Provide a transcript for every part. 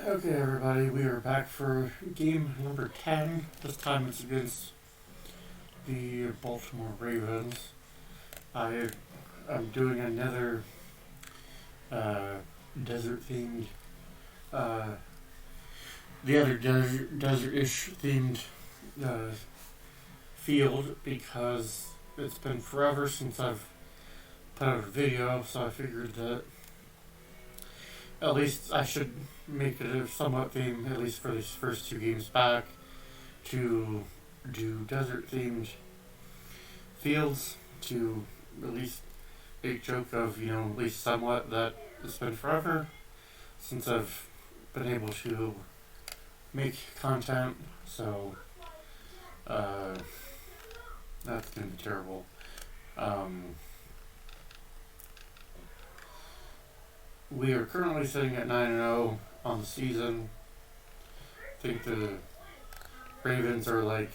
Okay, everybody, we are back for game number 10. This time it's against the Baltimore Ravens. I'm doing another uh, desert-themed, uh, the other desert-ish themed uh, field because it's been forever since I've put out a video, so I figured that at least I should make it a somewhat theme, at least for these first two games back, to do desert themed fields to at least make joke of, at least somewhat that it's been forever since I've been able to make content, so that's gonna be terrible. We are currently sitting at 9-0 on the season. I think the Ravens are like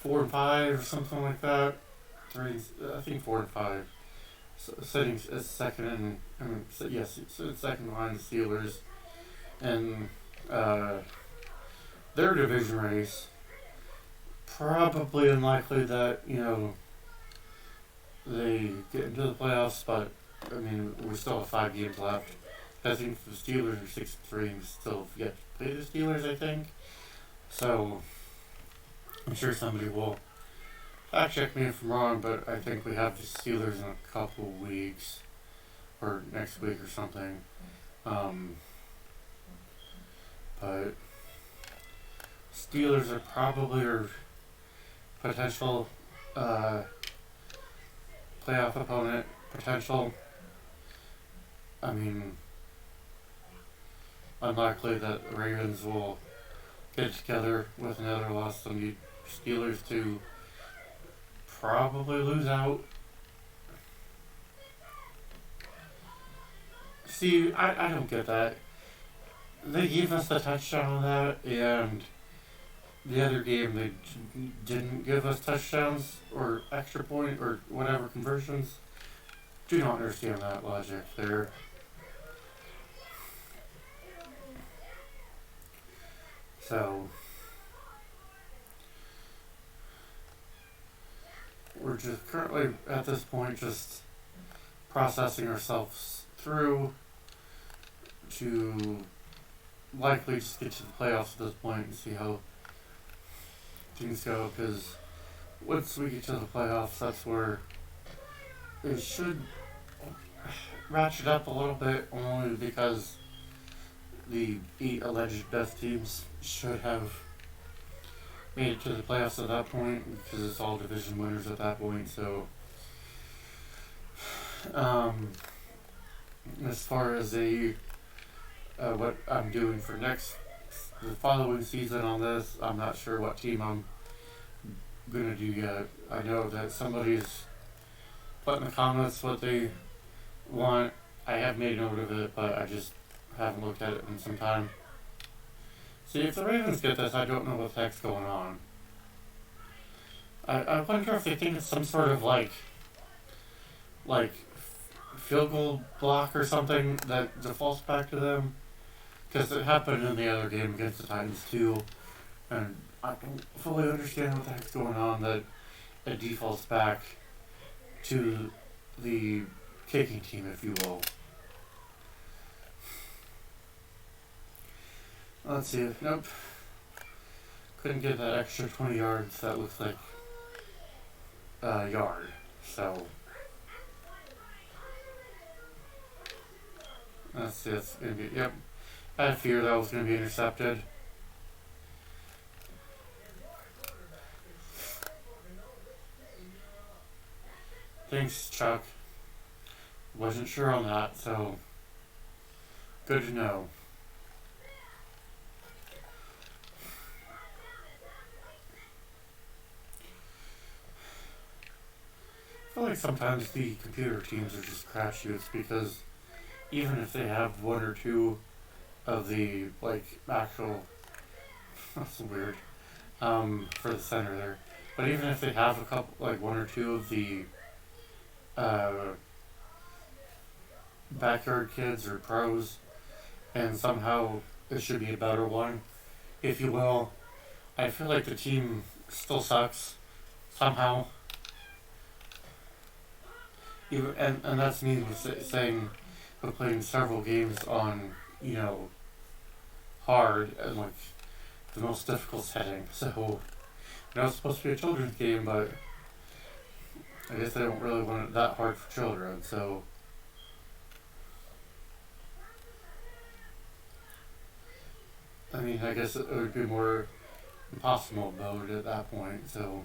4-5 or something like that. I think 4-5. So sitting as second second behind the Steelers, and their division race. Probably unlikely that they get into the playoffs, but I mean, we still have 5 games left. I think the Steelers are 6-3 and still yet to play the Steelers, I think. So, I'm sure somebody will fact check me if I'm wrong, but I think we have the Steelers in a couple weeks, or next week or something. But Steelers are probably our potential playoff opponent. I mean, unlikely that the Ravens will get together with another loss than the Steelers to probably lose out. See, I don't get that. They gave us the touchdown on that, and the other game they didn't give us touchdowns or extra point or whatever conversions. Do not understand that logic there. So, we're just currently at this point just processing ourselves through to likely just get to the playoffs at this point and see how things go, because once we get to the playoffs, that's where it should ratchet up a little bit, only because the 8 alleged best teams should have made it to the playoffs at that point, because it's all division winners at that point. So as far as what I'm doing for the following season on this, I'm not sure what team I'm gonna do yet. I know that somebody's put in the comments what they want. I have made note of it, but I just haven't looked at it in some time. See, if the Ravens get this, I don't know what the heck's going on. I wonder if they think it's some sort of like field goal block or something that defaults back to them. Because it happened in the other game against the Titans too, and I don't fully understand what the heck's going on that it defaults back to the kicking team, if you will. Let's see. Nope. Couldn't get that extra 20 yards. That looks like a yard. So, let's see. It's going to be, yep. I had fear that was going to be intercepted. Thanks, Chuck. Wasn't sure on that, so good to know. I feel like sometimes the computer teams are just crapshoots, because even if they have one or two of the actual that's weird for the center there, but even if they have a couple, one or two of the backyard kids or pros, and somehow it should be a better one, if you will. I feel like the team still sucks somehow. Even, and that's me saying we're playing several games on, you know, hard and like the most difficult setting. So, it's supposed to be a children's game, but I guess they don't really want it that hard for children. So, I mean, I guess it would be more impossible mode at that point. So,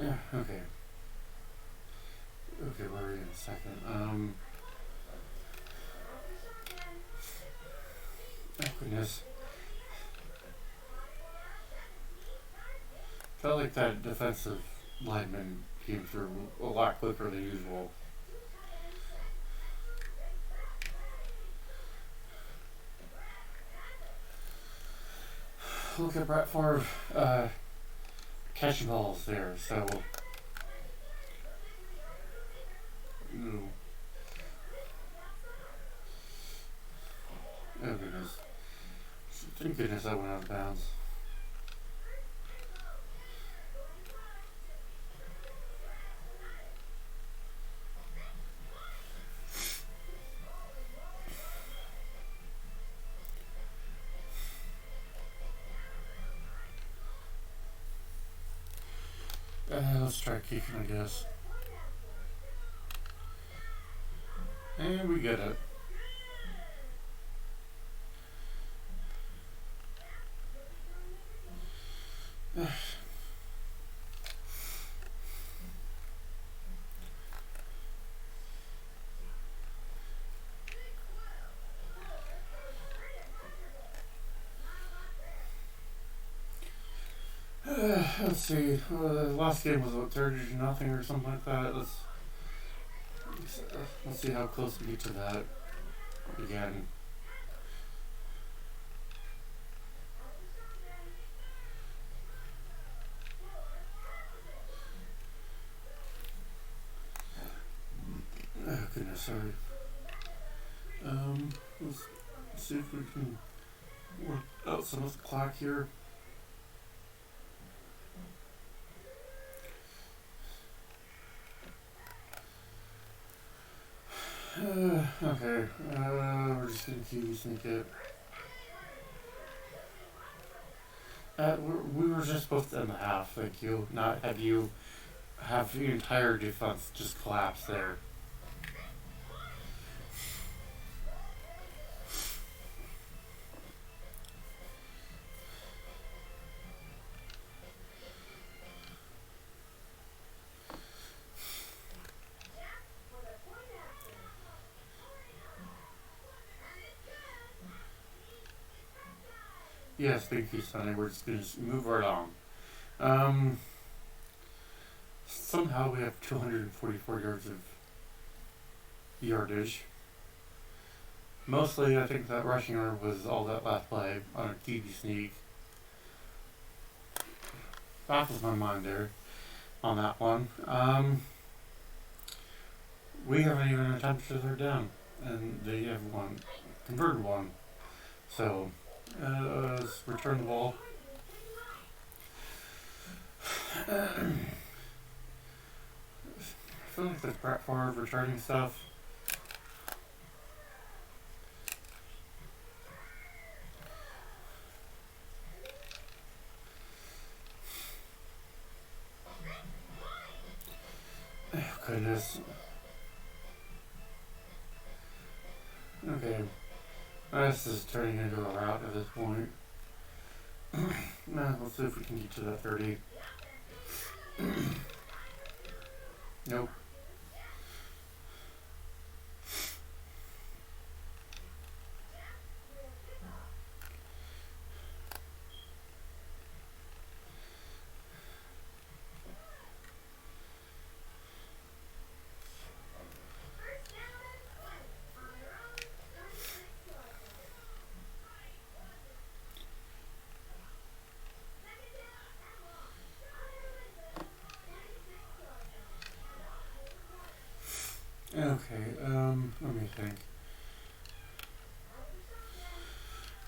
yeah, okay. Okay, where are we in a second? Oh goodness. Felt like that defensive lineman came through a lot quicker than usual. Look at Brett Favre catching balls there. So, ooh. Oh goodness. Thank goodness I went out of bounds. Let's try kicking, I guess. And we get it. Let's see. The last game was what, 30-0 or something like that. Let's see how close we get to that again. Oh goodness, sorry. Let's see if we can work out some of the clock here. Okay, we're just gonna QB sneak it. We were just supposed to end the half, thank you. Not have you have the entire defense just collapse there. Yes, thank you, Sonny. We're just gonna move right on. Somehow we have 244 yards of yardage. Mostly, I think that rushing yard was all that last play on a QB sneak. Baffles my mind there on that one. We haven't even attempted a third down, and they have converted one. So, let's return the ball. I feel like this Brett Favre returning stuff. Oh, goodness. Okay. This is turning into a rout at this point. Let's see if we can get to that 30. Nope.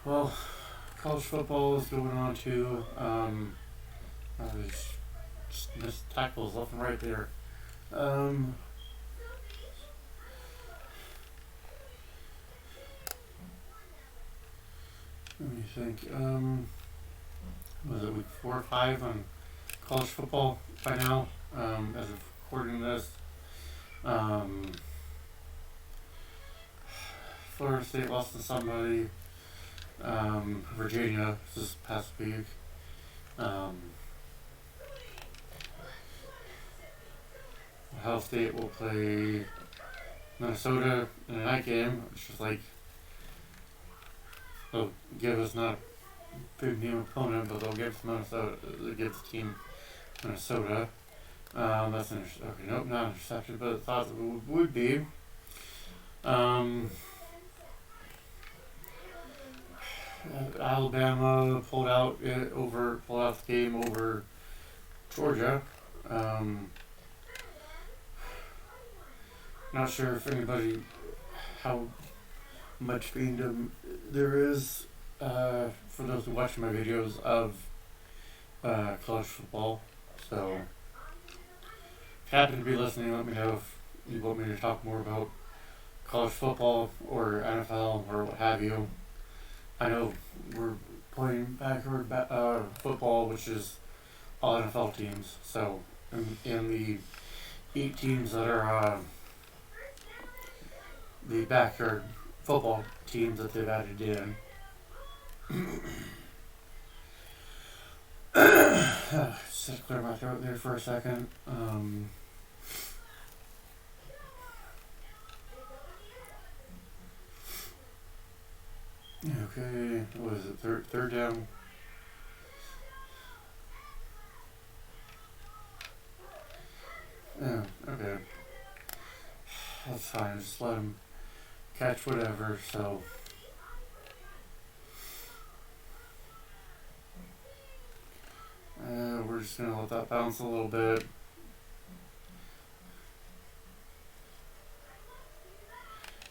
Well, college football is going on too. There's just missed tackles left and right there. Um, Let me think. Was it week 4 or 5 on college football by now? As of recording this, um, Florida State lost to somebody. Virginia this past week. Um, Ohio State will play Minnesota in a night game, which is like they'll give us not a big name opponent, but they'll give us Minnesota. They'll give the team Minnesota. That's okay. Nope, not intercepted, but I thought it would be. Alabama pulled out the game over Georgia. Not sure if anybody how much fandom there is for those who watch my videos of college football. So, if you happen to be listening, let me know if you want me to talk more about college football or NFL or what have you. I know we're playing backward football, which is all NFL teams. So, in the 8 teams that are the backyard football teams that they've added in. Just had to clear my throat there for a second. Okay, what is it? Third down. Yeah, okay. That's fine. Just let him catch whatever. So. We're just gonna let that bounce a little bit.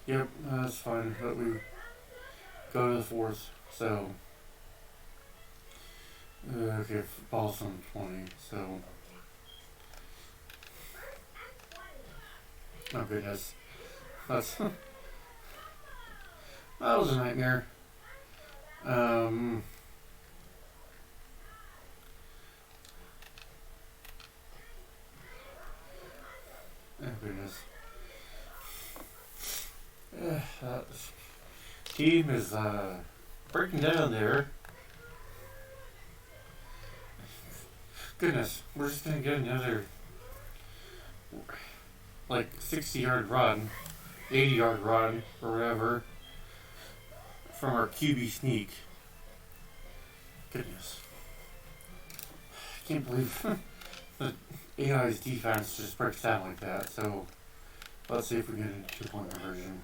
Yep, that's fine. But we go to the 4th. So. Okay, ball's on 20. So. Oh goodness. That was a nightmare. Oh goodness. That team is breaking down there. Goodness, we're just gonna get another 60-yard run, 80-yard run, or whatever, from our QB sneak. Goodness. I can't believe the AI's defense just breaks down like that. So, let's see if we get a 2-point conversion.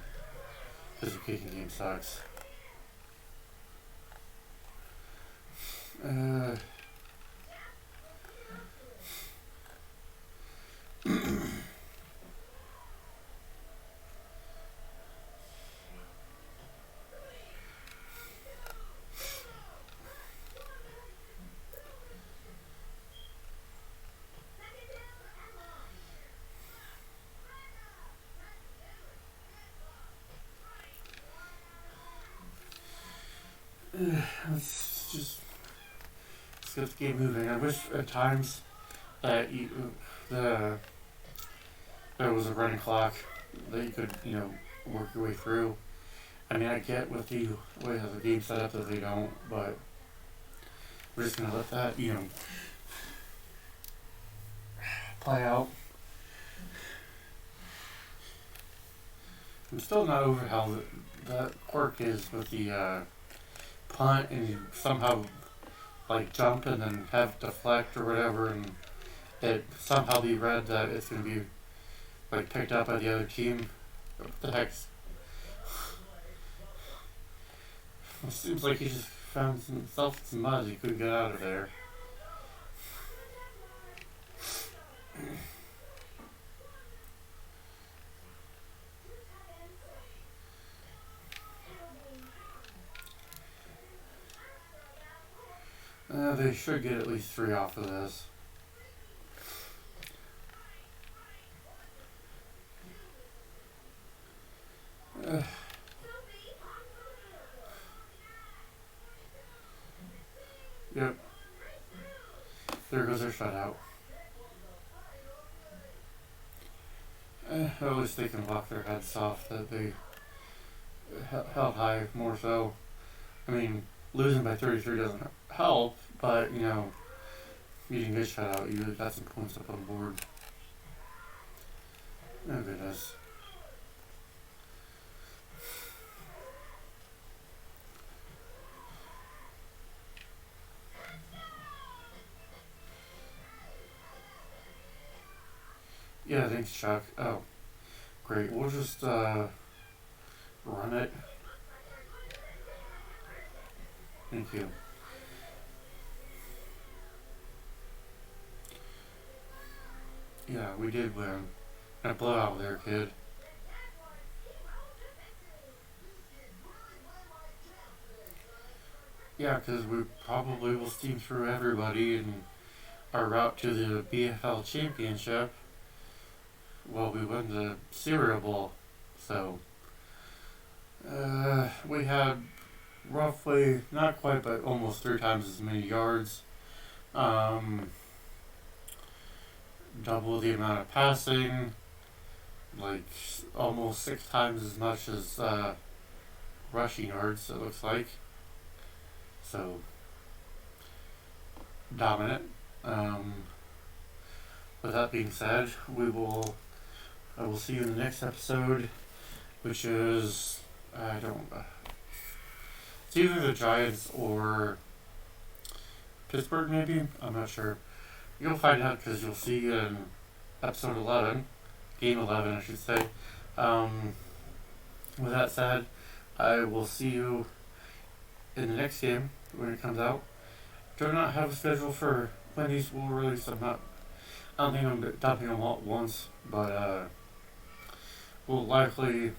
Because the kicking game sucks. Let's get the game moving. I wish at times that there was a running clock that you could, work your way through. I mean, I get with the way the game's set up that they don't, but we're just gonna let that, play out. I'm still not over how the quirk is with the punt and you somehow jump and then have deflect or whatever, and it somehow be read that it's gonna be picked up by the other team. What the heck's? It seems like he just found himself in some mud. He couldn't get out of there. They should get at least 3 off of this. Yep. There goes their shutout. At least they can walk their heads off that they held high more so. I mean, losing by 33 doesn't help, but, you know, you didn't get shutout. You got some points up on board. Oh, goodness. Yeah, thanks, Chuck. Oh, great. We'll just run it. Thank you. Yeah, we did win. A blowout there, kid. Yeah, because we probably will steam through everybody in our route to the BFL Championship. Well, we won the Cereal Bowl. So, we had roughly, not quite, but almost 3 times as many yards. Double the amount of passing. Like, almost 6 times as much as rushing yards, it looks like. So, dominant. With that being said, I will see you in the next episode, which is, it's either the Giants or Pittsburgh, maybe? I'm not sure. You'll find out because you'll see in episode 11, game 11, I should say. With that said, I will see you in the next game when it comes out. Do not have a schedule for when these will release. I don't think I'm dumping them all at once, but we'll likely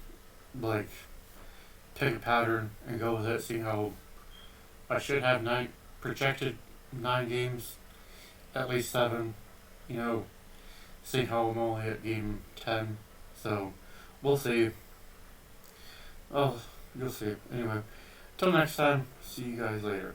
take a pattern and go with it. See how I should have projected 9 games, at least 7. You know, see how I'm only at game 10. So we'll see. Oh, you'll see. Anyway, till next time. See you guys later.